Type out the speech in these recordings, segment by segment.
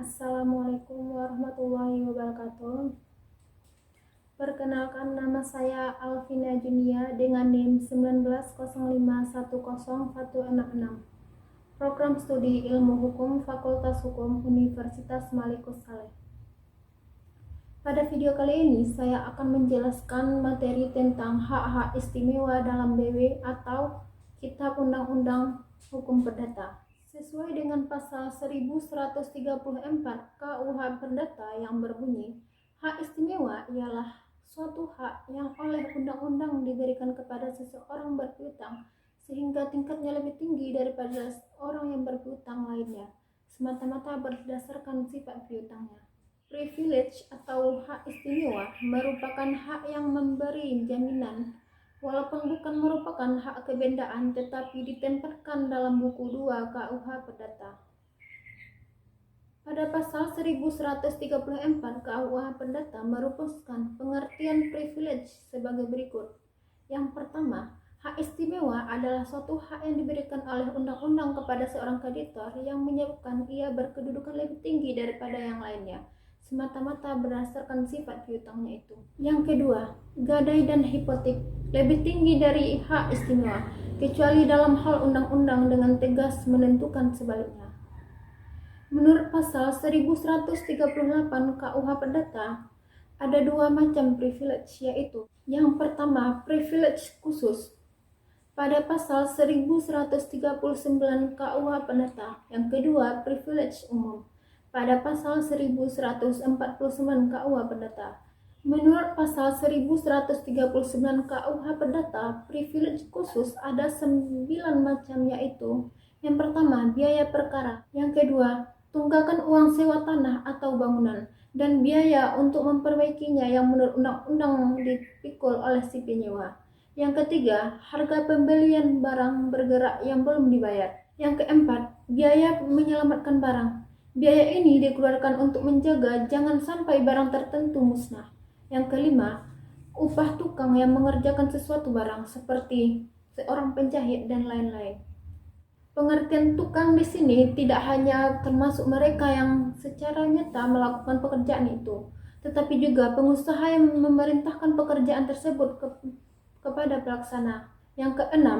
Assalamualaikum warahmatullahi wabarakatuh. Perkenalkan, nama saya Alvina Junia dengan NIM 1905101066. Program Studi Ilmu Hukum Fakultas Hukum Universitas Malikus Saleh. Pada video kali ini saya akan menjelaskan materi tentang hak-hak istimewa dalam BW atau Kitab Undang-Undang Hukum Perdata. Sesuai dengan pasal 1134 KUH Perdata yang berbunyi, hak istimewa ialah suatu hak yang oleh undang-undang diberikan kepada seseorang berpiutang sehingga tingkatnya lebih tinggi daripada orang yang berpiutang lainnya, semata-mata berdasarkan sifat piutangnya. Privilege atau hak istimewa merupakan hak yang memberi jaminan, walaupun bukan merupakan hak kebendaan, tetapi ditempatkan dalam buku 2 KUH Perdata. Pada pasal 1134 KUH Perdata merumuskan pengertian privilege sebagai berikut. Yang pertama, hak istimewa adalah suatu hak yang diberikan oleh undang-undang kepada seorang kreditor yang menyebabkan ia berkedudukan lebih tinggi daripada yang lainnya, semata-mata berdasarkan sifat piutangnya itu. Yang kedua, gadai dan hipotek lebih tinggi dari hak istimewa, kecuali dalam hal undang-undang dengan tegas menentukan sebaliknya. Menurut pasal 1138 KUH Perdata, ada dua macam privilege, yaitu yang pertama, privilege khusus pada pasal 1139 KUH Perdata, yang kedua, privilege umum pada pasal 1149 KUH Perdata. Menurut pasal 1139 KUH Perdata, privilege khusus ada 9 macam, yaitu yang pertama, biaya perkara, yang kedua, tunggakan uang sewa tanah atau bangunan, dan biaya untuk memperbaikinya yang menurut undang-undang dipikul oleh si penyewa. Yang ketiga, harga pembelian barang bergerak yang belum dibayar. Yang keempat, biaya menyelamatkan barang. Biaya ini dikeluarkan untuk menjaga jangan sampai barang tertentu musnah. Yang kelima, upah tukang yang mengerjakan sesuatu barang seperti seorang penjahit dan lain-lain. Pengertian tukang di sini tidak hanya termasuk mereka yang secara nyata melakukan pekerjaan itu, tetapi juga pengusaha yang memerintahkan pekerjaan tersebut kepada pelaksana. Yang keenam,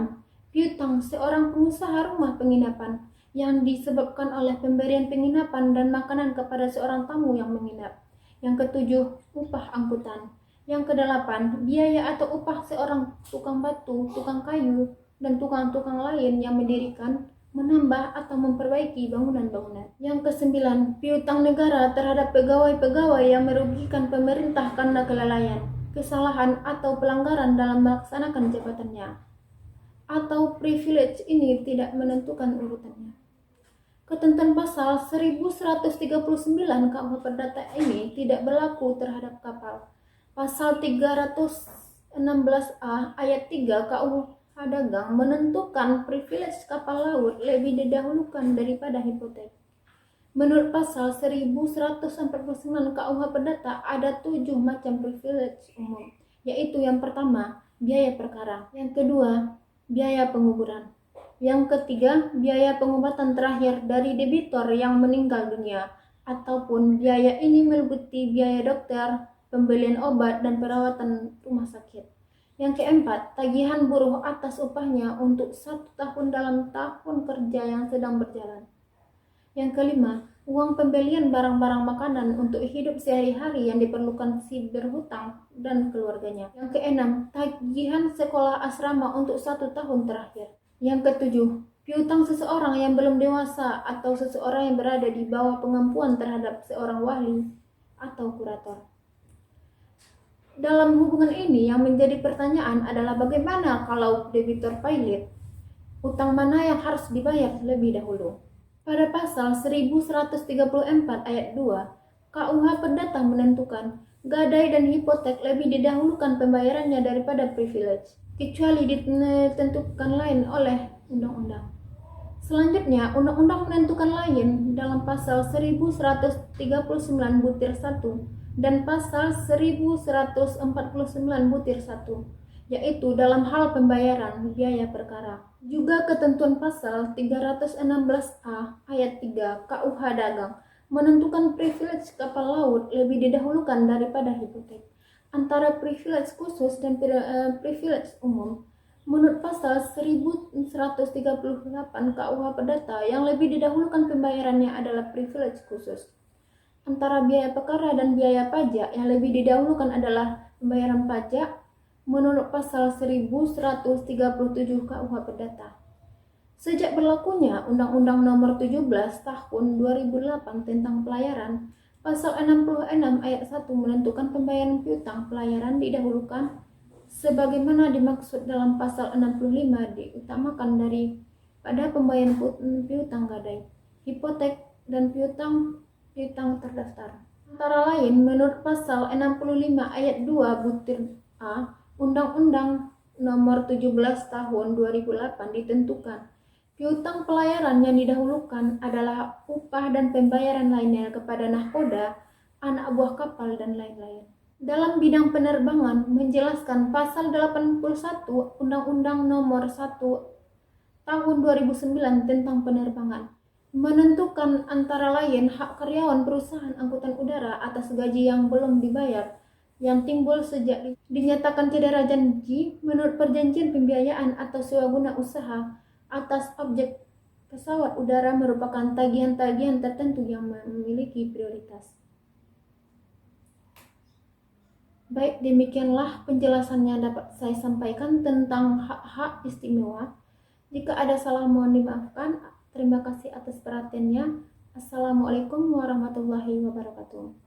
piutang seorang pengusaha rumah penginapan yang disebabkan oleh pemberian penginapan dan makanan kepada seorang tamu yang menginap. Yang ketujuh, upah angkutan. Yang kedelapan, biaya atau upah seorang tukang batu, tukang kayu, dan tukang-tukang lain yang mendirikan, menambah atau memperbaiki bangunan-bangunan. Yang kesembilan, piutang negara terhadap pegawai-pegawai yang merugikan pemerintah karena kelalaian, kesalahan atau pelanggaran dalam melaksanakan jabatannya. Atau privilege ini tidak menentukan urutannya. Ketentuan pasal 1139 KUH Perdata ini tidak berlaku terhadap kapal. Pasal 316A ayat 3 KUH Dagang menentukan privilege kapal laut lebih didahulukan daripada hipotek. Menurut pasal 1149 KUH Perdata ada 7 macam privilege umum, yaitu yang pertama, biaya perkara, yang kedua, biaya penguburan, yang ketiga, biaya pengobatan terakhir dari debitur yang meninggal dunia, ataupun biaya ini meliputi biaya dokter, pembelian obat, dan perawatan rumah sakit. Yang keempat, tagihan buruh atas upahnya untuk 1 tahun dalam tahun kerja yang sedang berjalan. Yang kelima, uang pembelian barang-barang makanan untuk hidup sehari-hari yang diperlukan si berhutang dan keluarganya. Yang keenam, tagihan sekolah asrama untuk 1 tahun terakhir. Yang ketujuh, piutang seseorang yang belum dewasa atau seseorang yang berada di bawah pengampuan terhadap seorang wali atau kurator. Dalam hubungan ini yang menjadi pertanyaan adalah bagaimana kalau debitur pailit? Utang mana yang harus dibayar lebih dahulu? Pada pasal 1134 ayat 2, KUH Perdata menentukan gadai dan hipotek lebih didahulukan pembayarannya daripada privilege, kecuali ditentukan lain oleh undang-undang. Selanjutnya, undang-undang menentukan lain dalam pasal 1139 butir 1 dan pasal 1149 butir 1, yaitu dalam hal pembayaran biaya perkara. Juga ketentuan pasal 316A ayat 3 KUH Dagang menentukan privilege kapal laut lebih didahulukan daripada hipotek. Antara privilege khusus dan privilege umum, menurut pasal 1138 KUH Perdata, yang lebih didahulukan pembayarannya adalah privilege khusus. Antara biaya perkara dan biaya pajak, yang lebih didahulukan adalah pembayaran pajak menurut pasal 1137 KUH Perdata. Sejak berlakunya Undang-Undang Nomor 17 Tahun 2008 tentang pelayaran, Pasal 66 ayat 1 menentukan pembayaran piutang pelayaran didahulukan sebagaimana dimaksud dalam Pasal 65 diutamakan daripada pembayaran piutang gadai, hipotek, dan piutang terdaftar. Antara lain, menurut Pasal 65 ayat 2 butir A Undang-Undang Nomor 17 Tahun 2008 ditentukan piutang pelayaran yang didahulukan adalah upah dan pembayaran lainnya kepada nahkoda, anak buah kapal, dan lain-lain. Dalam bidang penerbangan, menjelaskan Pasal 81 Undang-Undang Nomor 1 Tahun 2009 tentang penerbangan, menentukan antara lain hak karyawan perusahaan angkutan udara atas gaji yang belum dibayar yang timbul sejak dinyatakan cedera janji menurut perjanjian pembiayaan atau sewa guna usaha atas objek pesawat udara merupakan tagihan-tagihan tertentu yang memiliki prioritas. Baik, demikianlah penjelasannya dapat saya sampaikan tentang hak-hak istimewa. Jika ada salah mohon dimaafkan. Terima kasih atas perhatiannya. Assalamualaikum warahmatullahi wabarakatuh.